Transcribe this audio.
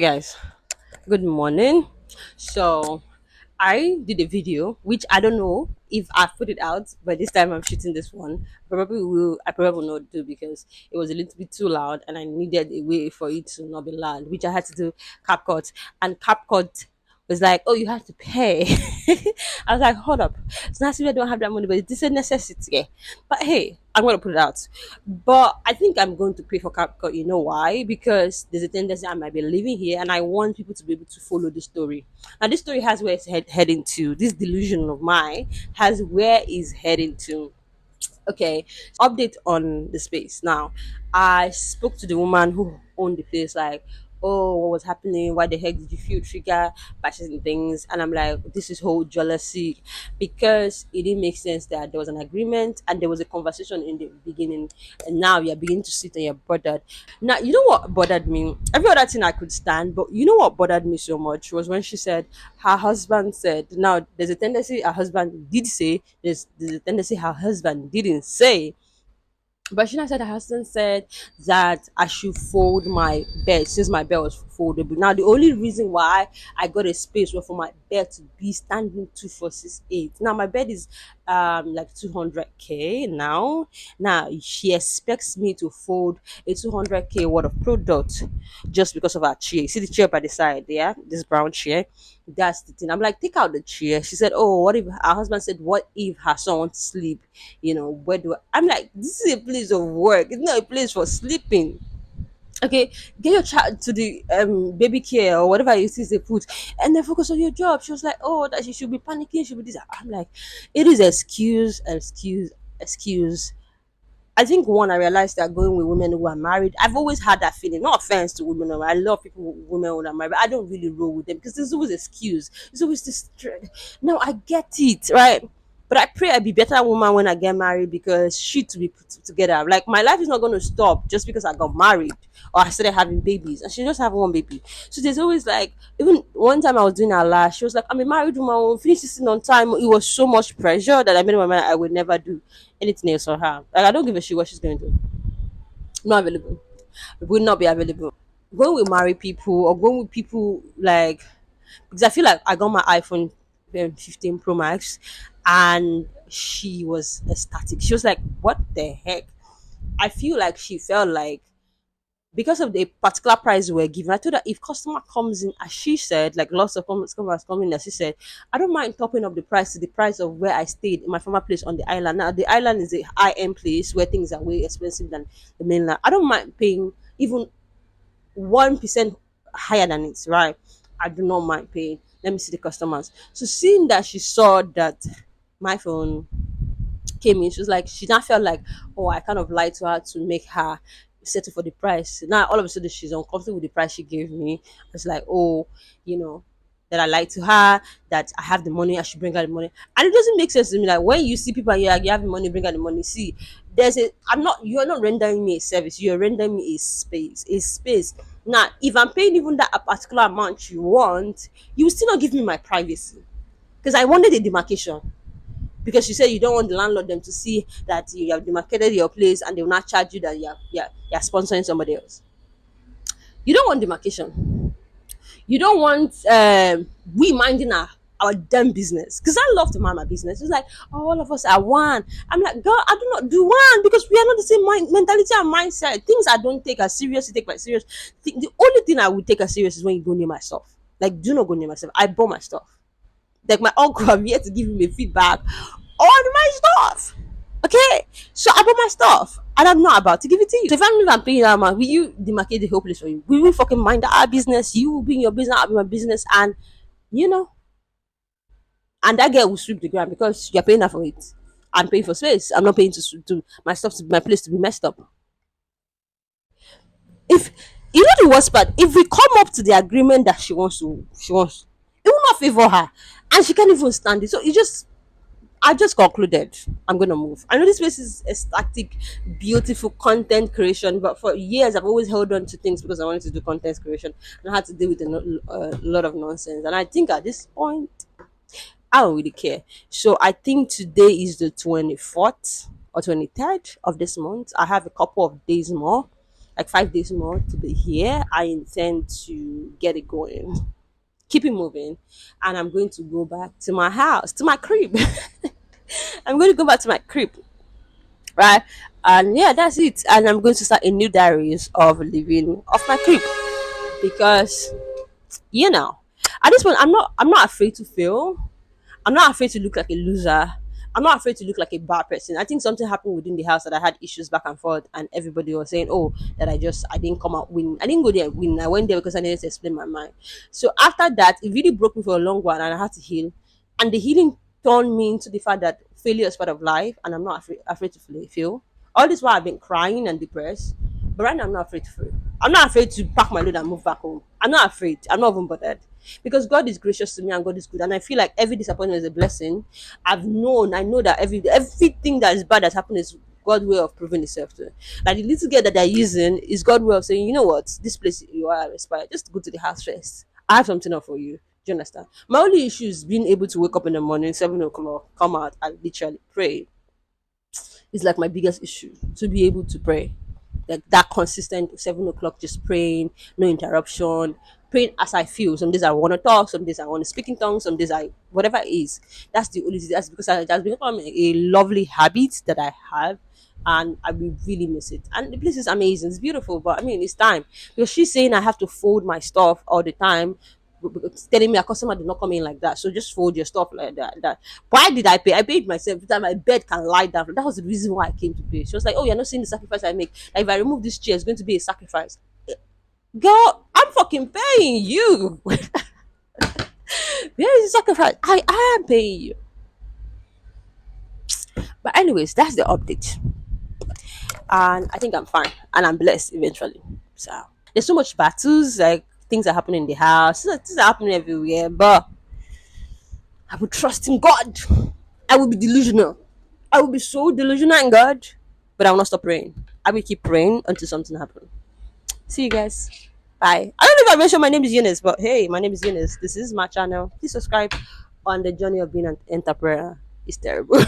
Hey guys, good morning. So I did a video which I don't know if I put it out, but this time I'm shooting this one. Probably will I probably will not do because it was a little bit too loud and I needed a way for it to not be loud, which I had to do CapCut. And CapCut was like, oh, you have to pay. I was like, hold up. It's not as if I don't have that money, but it's a necessity. But hey, I'm gonna put it out. But I think I'm going to pay for CapCut. You know why? Because there's a tendency I might be living here and I want people to be able to follow the story. Now, this story has where it's heading to. This delusion of mine has where it's heading to. Okay, update on the space. Now, I spoke to the woman who owned the place, like, oh, what was happening? Why the heck did you feel trigger purchasing things? And I'm like, this is whole jealousy because it didn't make sense that there was an agreement and there was a conversation in the beginning, and now you're beginning to sit and you're bothered. Now, you know what bothered me? Every other thing I could stand, but you know what bothered me so much was when she said her husband said. Now, there's a tendency her husband did say, there's a tendency her husband didn't say. But Shina said her husband said that I should fold my bed since my bed was foldable. Now the only reason why I got a space was for my bed to be standing 2468. Now my bed is like 200k now. Now she expects me to fold a 200k worth of product just because of her chair. You see the chair by the side, yeah? This brown chair. That's the thing. I'm like, take out the chair. She said, oh, what if her husband said, what if her son wants to sleep? Where do I'm like, this is a place of work. It's not a place for sleeping. Okay, get your child to the baby care or whatever it is they put, and then focus on your job. She was like, oh, that she should be panicking, should be this. I'm like, it is excuse. I think one, I realized that going with women who are married, I've always had that feeling. No offense to women, I love people, women who are married, but I don't really roll with them because there's always excuse. There's always this. No, I get it, right? But I pray I be better woman when I get married because shit to be put together. Like my life is not going to stop just because I got married or I started having babies. And she just have one baby. So there's always like, even one time I was doing her last, she was like, I'm a married woman, I will finish this thing on time. It was so much pressure that I made up my mind I would never do anything else for her. Like I don't give a shit what she's going to do. Not available. Will not be available. Going with married people or going with people like, because I feel like I got my iPhone 15 Pro Max and she was ecstatic. She was like, what the heck? I feel like she felt like because of the particular price we were given, I told her if customer comes in, as she said, like lots of customers coming, as she said, I don't mind topping up the price to the price of where I stayed in my former place on the island. Now, the island is a high end place where things are way expensive than the mainland. I don't mind paying even 1% higher than it, right? I do not mind paying. Let me see the customers. So, seeing that she saw that my phone came in, she was like, she now felt like, oh, I kind of lied to her to make her settle for the price. Now all of a sudden she's uncomfortable with the price she gave me. It's like, oh, you know, that I lied to her, that I have the money, I should bring her the money. And it doesn't make sense to me. Like when you see people and you're like, you have the money, bring her the money. See, you're not rendering me a service, you're rendering me a space. Now, if I'm paying even that a particular amount you want, you will still not give me my privacy. Because I wanted a demarcation because you said you don't want the landlord them to see that you have demarcated your place and they will not charge you that you're sponsoring somebody else. You don't want demarcation. You don't want we minding our damn business. Because I love to mind my business. It's like, oh, all of us are one. I'm like, girl, I do not do one because we are not the same mentality and mindset. Things I don't take as serious, you take my serious. The only thing I would take as serious is when you go near my stuff. Like, do not go near myself. I bought my stuff. Like my uncle have yet to give me feedback on my stuff. Okay, so I bought my stuff and I'm not about to give it to you. So if I'm paying that amount, will you demarcate the whole place for you? Will we fucking mind our business? You will be in your business, I'll be my business, and you know, and that girl will sweep the ground because you're paying her for it. I'm paying for space. I'm not paying to my stuff to my place to be messed up. If you know the worst part, if we come up to the agreement that she wants, it will not favor her, and she can't even stand it. So you just I just concluded I'm gonna move. I know this place is a static, beautiful content creation, but for years I've always held on to things because I wanted to do content creation and I had to deal with a lot of nonsense. And I think at this point, I don't really care. So I think today is the 24th or 23rd of this month. I have a couple of days more like 5 days more to be here. I intend to get it going, keep it moving, and I'm going to go back to my house, to my crib. I'm going to go back to my crib, right? And yeah, that's it. And I'm going to start a new diaries of living off my crib because you know, at this point, I'm not afraid to fail. I'm not afraid to look like a loser. I'm not afraid to look like a bad person. I think something happened within the house that I had issues back and forth, and everybody was saying, "Oh, that I didn't come out win. I didn't go there win. I went there because I needed to explain my mind." So after that, it really broke me for a long while, and I had to heal. And the healing turned me into the fact that failure is part of life, and I'm not afraid to fail. All this while I've been crying and depressed, but right now I'm not afraid to fail. I'm not afraid to pack my load and move back home. I'm not afraid. I'm not even bothered because God is gracious to me and God is good. And I feel like every disappointment is a blessing. I know that everything that is bad that's happened is God's way of proving itself to. Like the little girl that they're using is God's way of saying, you know what, this place you are inspired. Just go to the house first. I have something up for you. Do you understand? My only issue is being able to wake up in the morning, 7 o'clock, come out and literally pray. It's like my biggest issue to be able to pray like that consistent 7 o'clock, just praying, no interruption, praying as I feel. Some days I want to talk, some days I want to speak in tongues, some days I whatever it is. That's the only that's because it has become a lovely habit that I have. And I will really miss it. And the place is amazing. It's beautiful, but I mean, it's time because she's saying I have to fold my stuff all the time, telling me a customer did not come in like that. So just fold your stuff like that. Why did I pay? I paid myself that my bed can lie down. That was the reason why I came to pay. She was like, "Oh, you're not seeing the sacrifice I make. Like if I remove this chair, it's going to be a sacrifice." Girl, I'm fucking paying you. Where is the sacrifice? I am paying you. But anyways, that's the update. And I think I'm fine. And I'm blessed eventually. So there's so much battles, like things are happening in the house, things are happening everywhere. But I will trust in God. I will be delusional. I will be so delusional in God, but I will not stop praying. I will keep praying until something happens. See you guys. Bye. I don't know if I mentioned my name is Eunice, but hey, my name is Eunice. This is my channel. Please subscribe on the journey of being an entrepreneur. It's terrible.